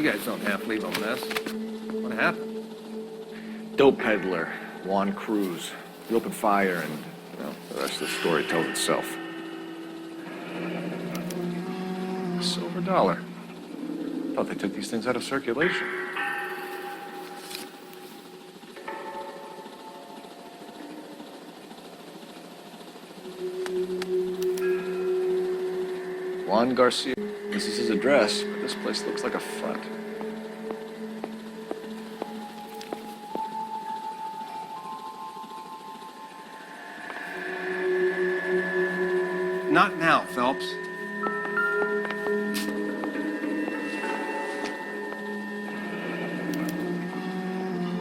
guys don't half leave a mess. What happened? Dope peddler, Juan Cruz. He opened fire and, well, the rest of the story tells itself. Silver dollar. Thought they took these things out of circulation. Juan Garcia. This is his address, but this place looks like a front. Not now, Phelps.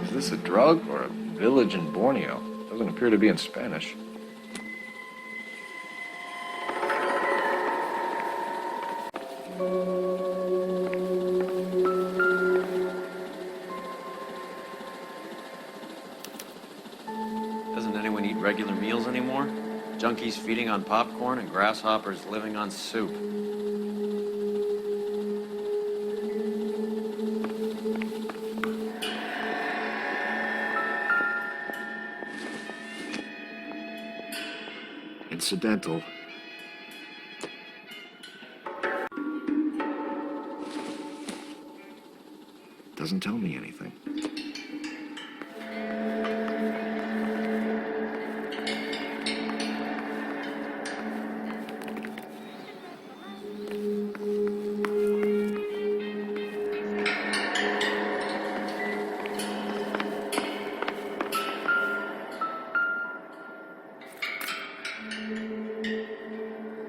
Is this a drug or a village in Borneo? Doesn't appear to be in Spanish. Doesn't anyone eat regular meals anymore? Junkies feeding on popcorn and grasshoppers living on soup. Incidental. Doesn't tell me anything.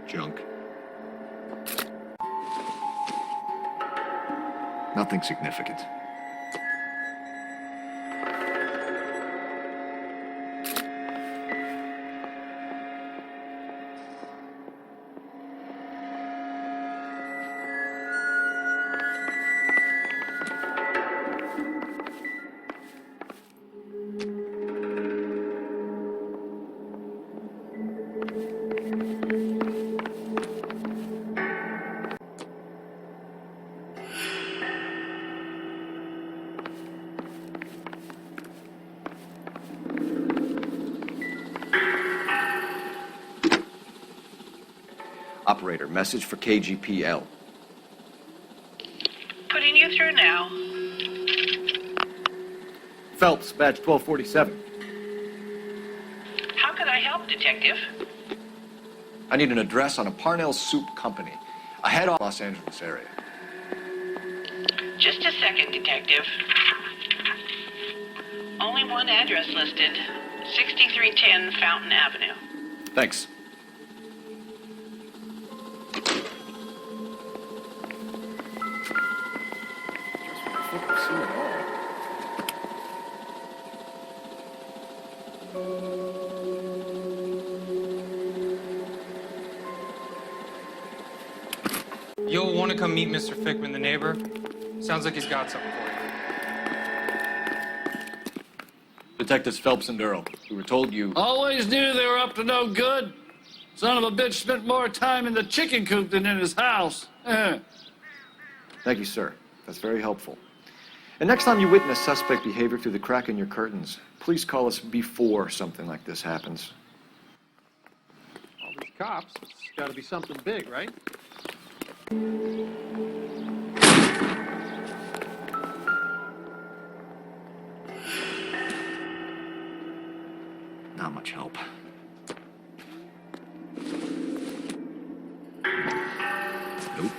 Junk. Nothing significant. Operator, message for KGPL. Putting you through now. Phelps, badge 1247. How can I help, Detective? I need an address on a Parnell Soup Company, a head off Los Angeles area. Just a second, Detective. Only one address listed. 6310 Fountain Avenue. Thanks. You'll want to come meet Mr. Fickman, the neighbor. Sounds like he's got something for you. Detectives Phelps and Earl. We were told you... Always knew they were up to no good. Son of a bitch spent more time in the chicken coop than in his house. Thank you, sir. That's very helpful. And next time you witness suspect behavior through the crack in your curtains, please call us before something like this happens. All these cops, it's got to be something big, right? Not much help. Nope.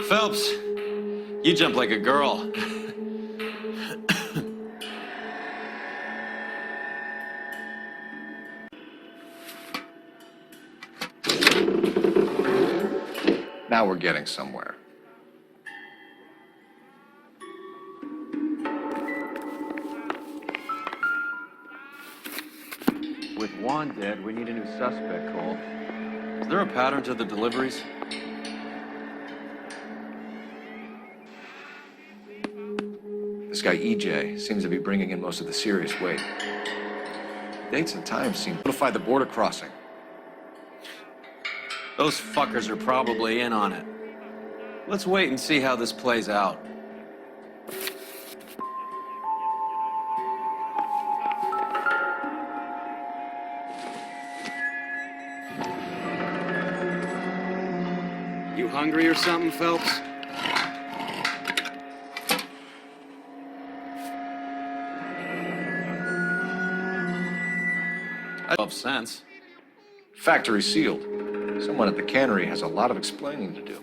Phelps, you jump like a girl. Now we're getting somewhere. With Juan dead, we need a new suspect, Cole. Is there a pattern to the deliveries? This guy EJ seems to be bringing in most of the serious weight. Dates and times seem to notify the border crossing. Those fuckers are probably in on it. Let's wait and see how this plays out. You hungry or something, Phelps? Of sense. Factory sealed. Someone at the cannery has a lot of explaining to do.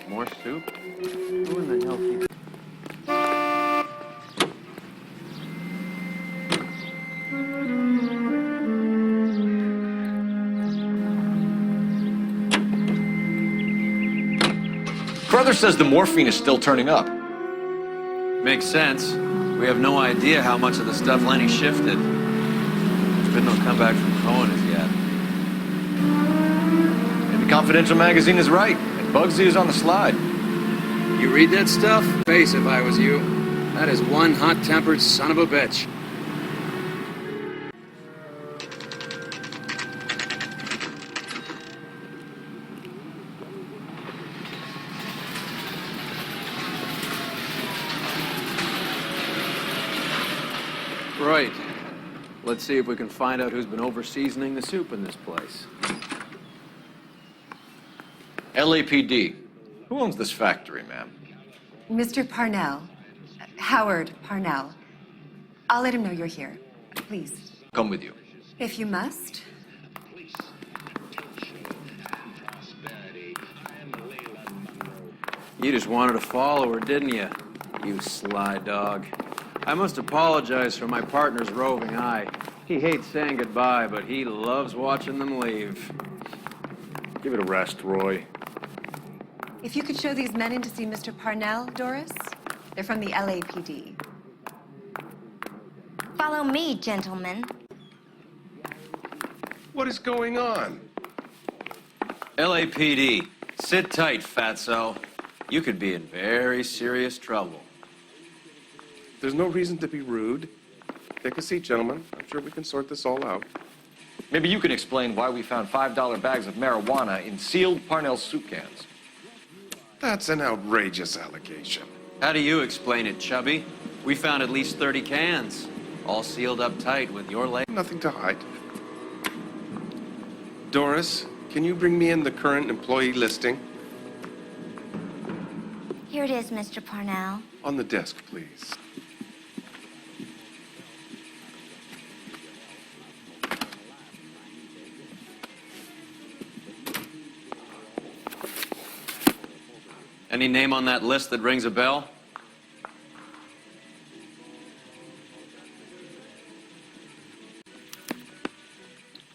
More soup? Who in the hell keeps... Brother says the morphine is still turning up. Makes sense. We have no idea how much of the stuff Lenny shifted. There's been no comeback from Cohen as yet. Maybe Confidential magazine is right, and Bugsy is on the slide. You read that stuff? Face if I was you. That is one hot-tempered son of a bitch. Right. Let's see if we can find out who's been over-seasoning the soup in this place. LAPD. Who owns this factory, ma'am? Mr. Parnell. Howard Parnell. I'll let him know you're here. Please. Come with you. If you must. You just wanted to follow her, didn't you? You sly dog. I must apologize for my partner's roving eye. He hates saying goodbye, but he loves watching them leave. Give it a rest, Roy. If you could show these men in to see Mr. Parnell, Doris. They're from the LAPD. Follow me, gentlemen. What is going on? LAPD, sit tight, fatso. You could be in very serious trouble. There's no reason to be rude. Take a seat, gentlemen. I'm sure we can sort this all out. Maybe you can explain why we found $5 bags of marijuana in sealed Parnell soup cans. That's an outrageous allegation. How do you explain it, Chubby? We found at least 30 cans, all sealed up tight with your leg. Nothing to hide. Doris, can you bring me in the current employee listing? Here it is, Mr. Parnell. On the desk, please. Any name on that list that rings a bell?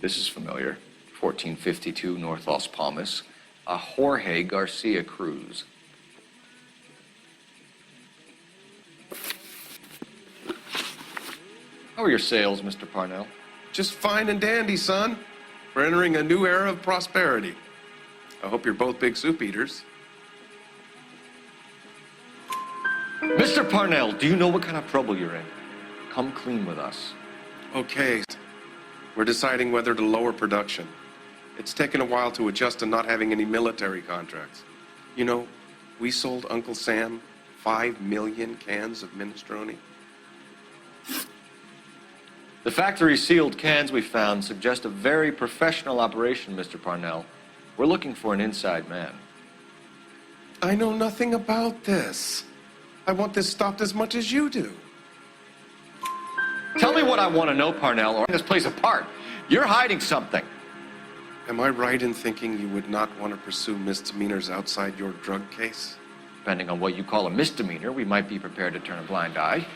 This is familiar. 1452 North Las Palmas. A Jorge Garcia Cruz. How are your sales, Mr. Parnell? Just fine and dandy, son. We're entering a new era of prosperity. I hope you're both big soup eaters. Mr. Parnell, do you know what kind of trouble you're in? Come clean with us. Okay. We're deciding whether to lower production. It's taken a while to adjust to not having any military contracts. You know, we sold Uncle Sam 5 million cans of minestrone. The factory sealed cans we found suggest a very professional operation, Mr. Parnell. We're looking for an inside man. I know nothing about this. I want this stopped as much as you do. Tell me what I want to know, Parnell, or this place apart. You're hiding something. Am I right in thinking you would not want to pursue misdemeanors outside your drug case? Depending on what you call a misdemeanor, we might be prepared to turn a blind eye.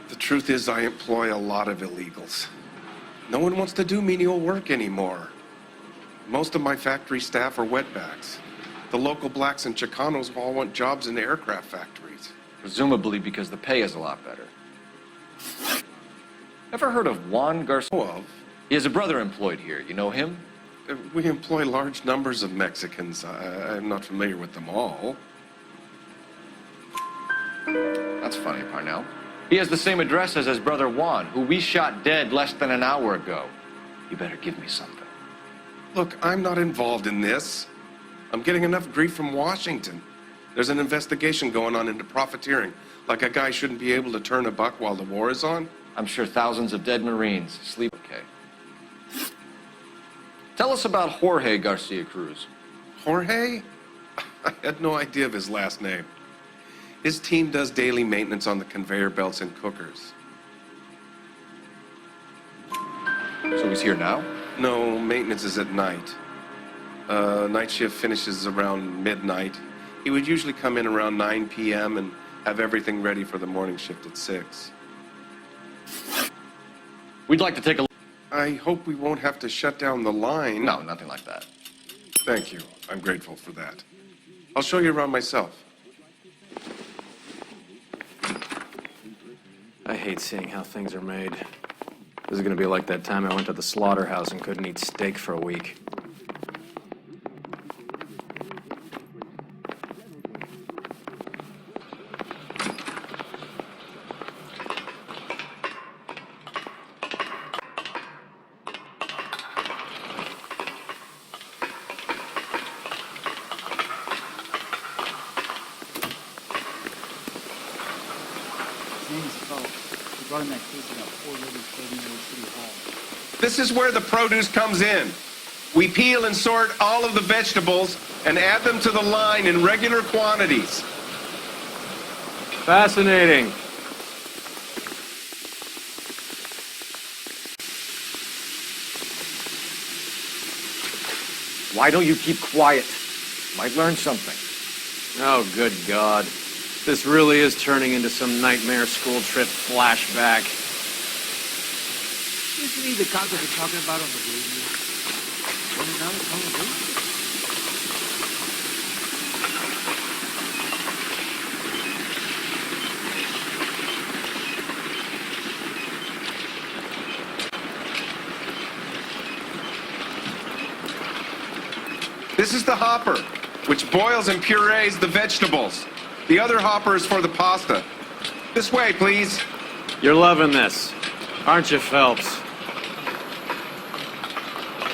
The truth is, I employ a lot of illegals. No one wants to do menial work anymore. Most of my factory staff are wetbacks. The local blacks and Chicanos all want jobs in the aircraft factories. Presumably because the pay is a lot better. Ever heard of Juan Garcia? Well, He has a brother employed here. You know him? we employ large numbers of Mexicans. I'm not familiar with them all. That's funny, Parnell. He has the same address as his brother Juan, who we shot dead less than an hour ago. You better give me something. Look, I'm not involved in this. I'm getting enough grief from Washington. There's an investigation going on into profiteering. Like a guy shouldn't be able to turn a buck while the war is on. I'm sure thousands of dead Marines sleep okay. Tell us about Jorge Garcia Cruz. Jorge? I had no idea of his last name. His team does daily maintenance on the conveyor belts and cookers. So he's here now? No, maintenance is at night. Night shift finishes around midnight. He would usually come in around 9 p.m. and have everything ready for the morning shift at 6. We'd like to take a look. I hope we won't have to shut down the line. No, nothing like that. Thank you. I'm grateful for that. I'll show you around myself. I hate seeing how things are made. This is gonna be like that time I went to the slaughterhouse and couldn't eat steak for a week. This is where the produce comes in. We peel and sort all of the vegetables and add them to the line in regular quantities. Fascinating. Why don't you keep quiet? Might learn something. Oh, good God. This really is turning into some nightmare school trip flashback. Isn't he the cop that they're talking about on the radio? This is the hopper, which boils and purees the vegetables. The other hopper is for the pasta. This way, please. You're loving this, aren't you, Phelps?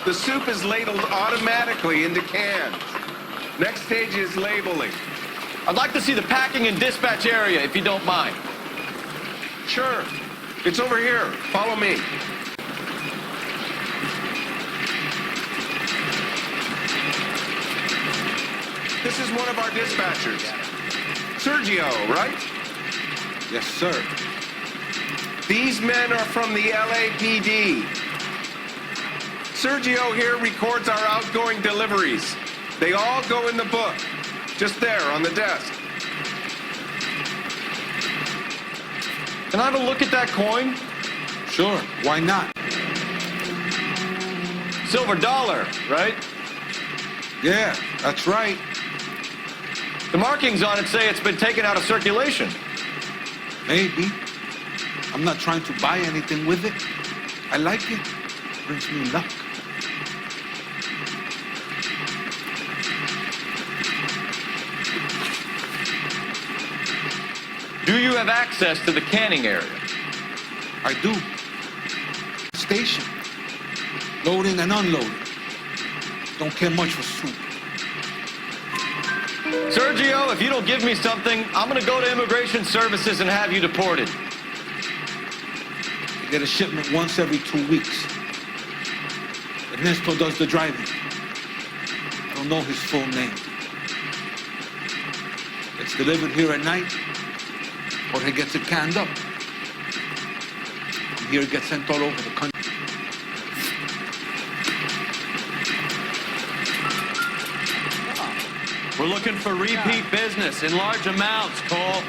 The soup is ladled automatically into cans. Next stage is labeling. I'd like to see the packing and dispatch area, if you don't mind. Sure. It's over here. Follow me. This is one of our dispatchers. Sergio, right? Yes, sir. These men are from the LAPD. Sergio here records our outgoing deliveries. They all go in the book, just there on the desk. Can I have a look at that coin? Sure, why not? Silver dollar, right? Yeah, that's right. The markings on it say it's been taken out of circulation. Maybe. I'm not trying to buy anything with it. I like it. Brings me luck. Do you have access to the canning area? I do. Station. Loading and unloading. Don't care much for soup. Sergio, if you don't give me something, I'm gonna go to Immigration Services and have you deported. I get a shipment once every 2 weeks. Ernesto does the driving. I don't know his full name. It's delivered here at night, or he gets it canned up. I'm hear it gets sent all over the country. We're looking for repeat business in large amounts, Cole.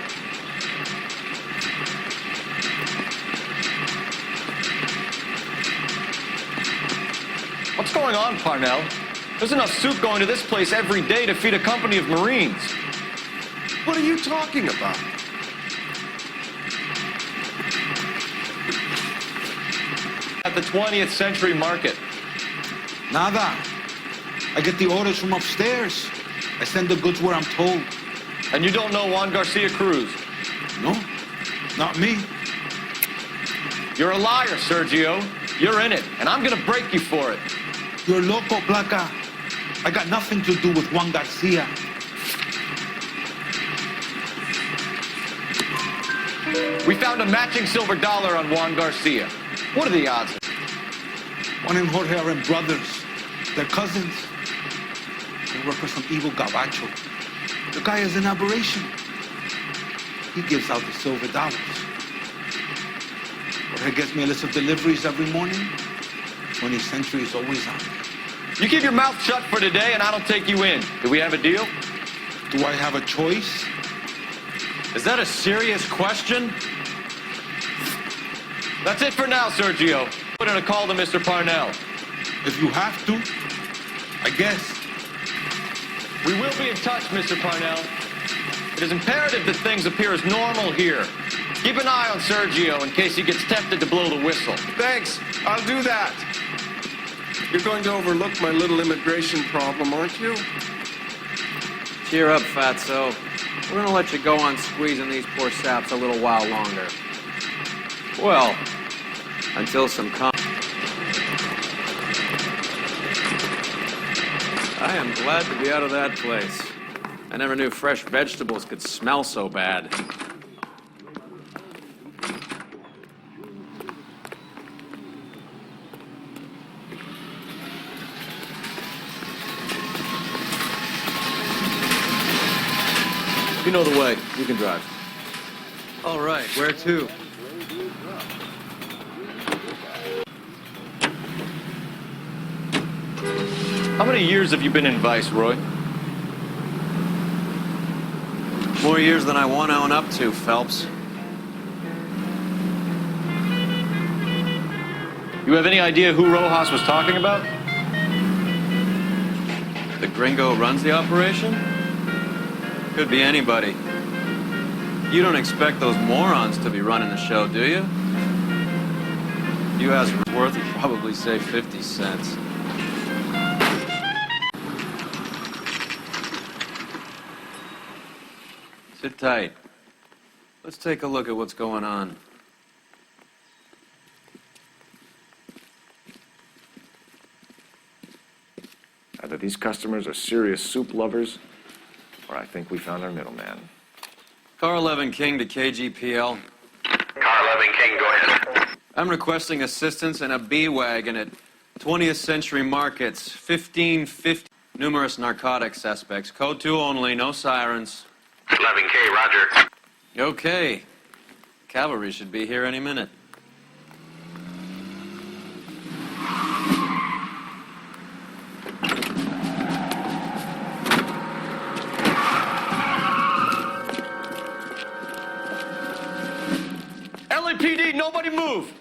What's going on, Parnell? There's enough soup going to this place every day to feed a company of Marines. What are you talking about? At the 20th Century Market. Nada. I get the orders from upstairs. I send the goods where I'm told. And you don't know Juan Garcia Cruz? No, not me. You're a liar, Sergio. You're in it, and I'm gonna break you for it. You're loco, Placa. I got nothing to do with Juan Garcia. We found a matching silver dollar on Juan Garcia. What are the odds? Juan and Jorge are brothers. They're cousins. They work for some evil gabacho. The guy is an aberration. He gives out the silver dollars. Jorge gets me a list of deliveries every morning. 20th Century is always on. You keep your mouth shut for today, and I don't take you in. Do we have a deal? Do I have a choice? Is that a serious question? That's it for now, Sergio. Put in a call to Mr. Parnell. If you have to, I guess. We will be in touch, Mr. Parnell. It is imperative that things appear as normal here. Keep an eye on Sergio in case he gets tempted to blow the whistle. Thanks. I'll do that. You're going to overlook my little immigration problem, aren't you? Cheer up, Fatso. We're gonna let you go on squeezing these poor saps a little while longer. Well, until some I am glad to be out of that place. I never knew fresh vegetables could smell so bad. You know the way. You can drive. All right, where to? How many years have you been in Vice, Roy? More years than I want to own up to, Phelps. You have any idea who Rojas was talking about? The gringo runs the operation? Could be anybody. You don't expect those morons to be running the show, do you? If you ask Worth, he'd probably say 50 cents. Sit tight. Let's take a look at what's going on. Either these customers are serious soup lovers, or I think we found our middleman. Car 11 King to KGPL. Car 11 King, go ahead. I'm requesting assistance in a B-Wagon at 20th Century Markets, 1550. Numerous narcotic suspects. Code 2 only, no sirens. 11K, roger. Okay. Cavalry should be here any minute. LAPD, nobody move!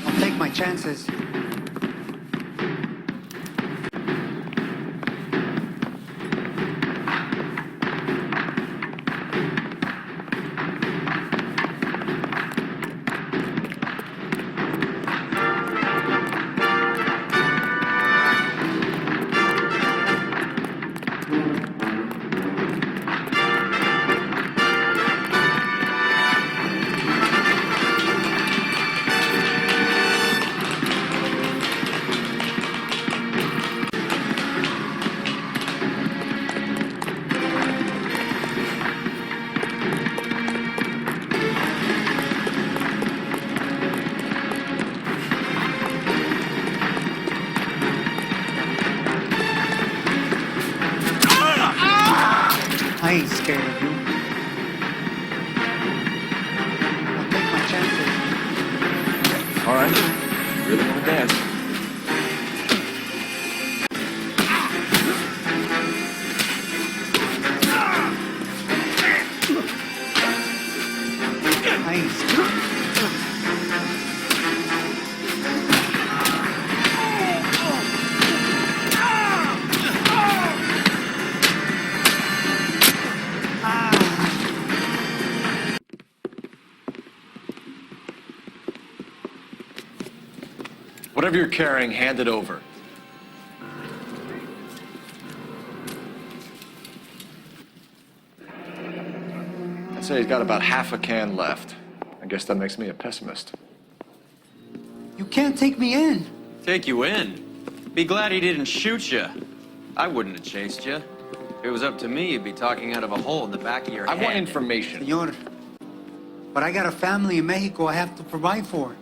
I'll take my chances. Whatever you're carrying, hand it over. I'd say he's got about half a can left. I guess that makes me a pessimist. You can't take me in. Take you in? Be glad he didn't shoot you. I wouldn't have chased you. If it was up to me, you'd be talking out of a hole in the back of your head. I want information. Señor, but I got a family in Mexico I have to provide for.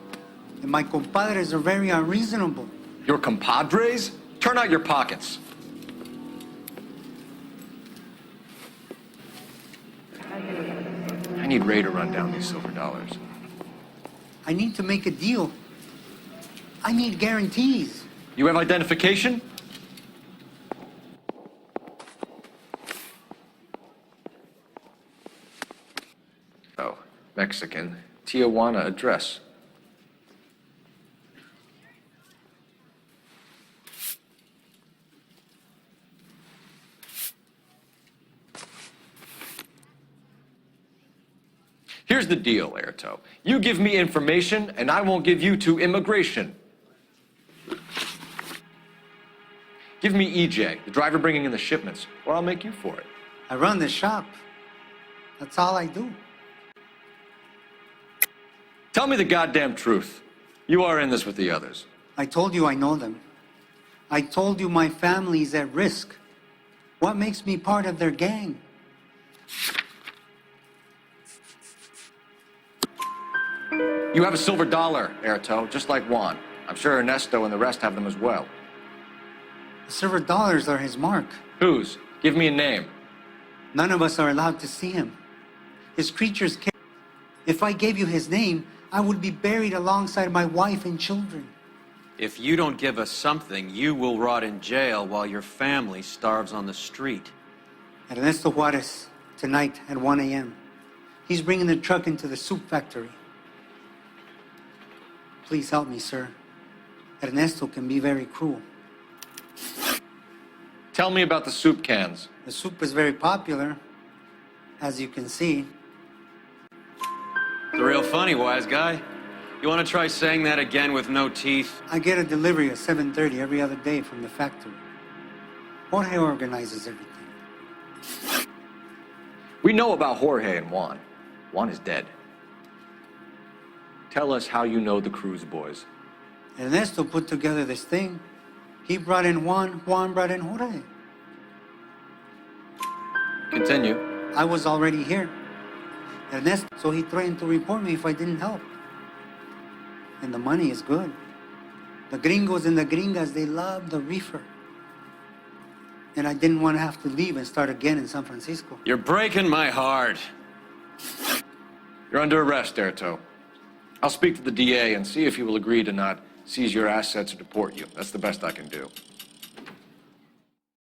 And my compadres are very unreasonable. Your compadres? Turn out your pockets. I need Ray to run down these silver dollars. I need to make a deal. I need guarantees. You have identification? Oh, Mexican. Tijuana address. Here's the deal, Airto. You give me information, and I won't give you to immigration. Give me EJ, the driver bringing in the shipments, or I'll make you for it. I run the shop. That's all I do. Tell me the goddamn truth. You are in this with the others. I told you I know them. I told you my family's at risk. What makes me part of their gang? You have a silver dollar, Airto, just like Juan. I'm sure Ernesto and the rest have them as well. The silver dollars are his mark. Whose? Give me a name. None of us are allowed to see him. His creatures care. If I gave you his name, I would be buried alongside my wife and children. If you don't give us something, you will rot in jail while your family starves on the street. Ernesto Juarez, tonight at 1 a.m. He's bringing the truck into the soup factory. Please help me, sir. Ernesto can be very cruel. Tell me about the soup cans. The soup is very popular, as you can see. It's real funny, wise guy. You want to try saying that again with no teeth? I get a delivery at 7:30 every other day from the factory. Jorge organizes everything. We know about Jorge and Juan. Juan is dead. Tell us how you know the Cruz boys. Ernesto put together this thing. He brought in Juan, Juan brought in Jorge. Continue. I was already here. Ernesto, so he threatened to report me if I didn't help. And the money is good. The gringos and the gringas, they love the reefer. And I didn't want to have to leave and start again in San Francisco. You're breaking my heart. You're under arrest, Airto. I'll speak to the DA and see if he will agree to not seize your assets or deport you. That's the best I can do.